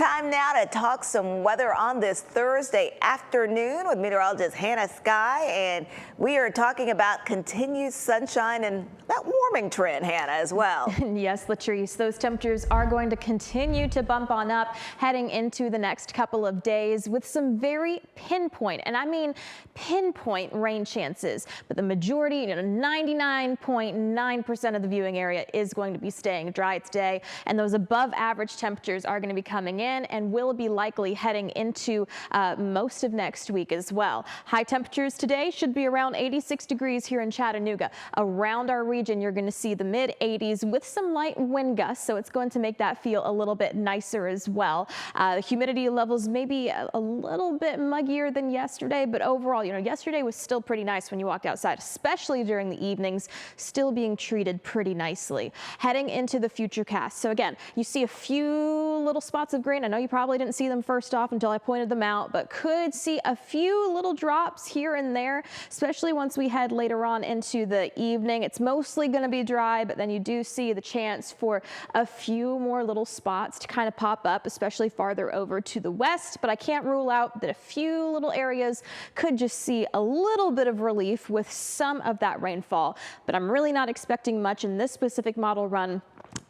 Time now to talk some weather on this Thursday afternoon with meteorologist Skye, and we are talking about continued sunshine and that warming trend, Hannah, as well. Yes, Latrice, those temperatures are going to continue to bump on up heading into the next couple of days with some very pinpoint, and I mean pinpoint rain chances. But the majority, 99.9% of the viewing area is going to be staying dry today, and those above average temperatures are going to be coming in and will be likely heading into most of next week as well. High temperatures today should be around 86 degrees here in Chattanooga. Around our region, you're going to see the mid 80s with some light wind gusts, so it's going to make that feel a little bit nicer as well. The humidity levels may be a little bit muggier than yesterday, but overall, yesterday was still pretty nice when you walked outside, especially during the evenings, still being treated pretty nicely. Heading into the futurecast. So again, you see a few little spots of green. I know you probably didn't see them first off until I pointed them out, but could see a few little drops here and there, especially once we head later on into the evening. It's mostly going to be dry, but then you do see the chance for a few more little spots to kind of pop up, especially farther over to the west. But I can't rule out that a few little areas could just see a little bit of relief with some of that rainfall. But I'm really not expecting much in this specific model run.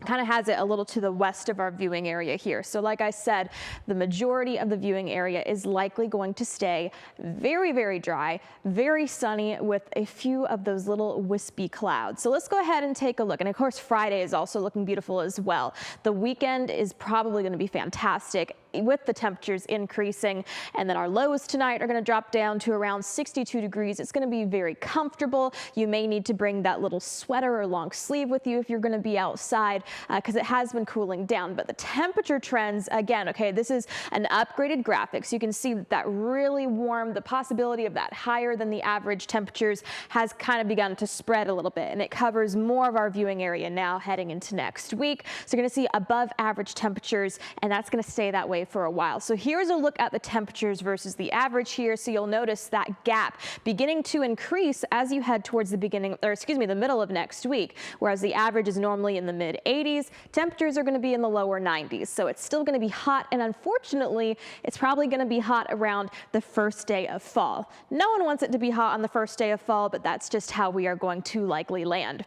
Kind of has it a little to the west of our viewing area here. So like I said, the majority of the viewing area is likely going to stay very, very dry, very sunny with a few of those little wispy clouds. So let's go ahead and take a look. And of course, Friday is also looking beautiful as well. The weekend is probably going to be fantastic with the temperatures increasing, and then our lows tonight are going to drop down to around 62 degrees. It's going to be very comfortable. You may need to bring that little sweater or long sleeve with you if you're going to be outside because it has been cooling down. But the temperature trends, again, okay, this is an upgraded graphic, so you can see that really warm, the possibility of that higher than the average temperatures has kind of begun to spread a little bit, and it covers more of our viewing area now heading into next week. So you're going to see above average temperatures, and that's going to stay that way for a while. So here's a look at the temperatures versus the average here. So you'll notice that gap beginning to increase as you head towards the the middle of next week, whereas the average is normally in the mid 80s. Temperatures are going to be in the lower 90s. So it's still going to be hot, and unfortunately, it's probably going to be hot around the first day of fall. No one wants it to be hot on the first day of fall, but that's just how we are going to likely land.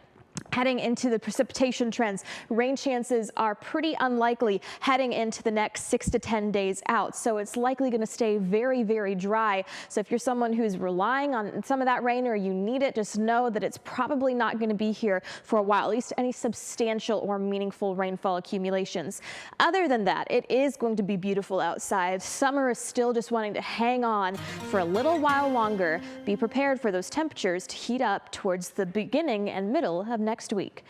Heading into the precipitation trends, rain chances are pretty unlikely heading into the next 6 to 10 days out. So it's likely going to stay very, very dry. So if you're someone who's relying on some of that rain or you need it, just know that it's probably not going to be here for a while, at least any substantial or meaningful rainfall accumulations. Other than that, it is going to be beautiful outside. Summer is still just wanting to hang on for a little while longer. Be prepared for those temperatures to heat up towards the beginning and middle of next week.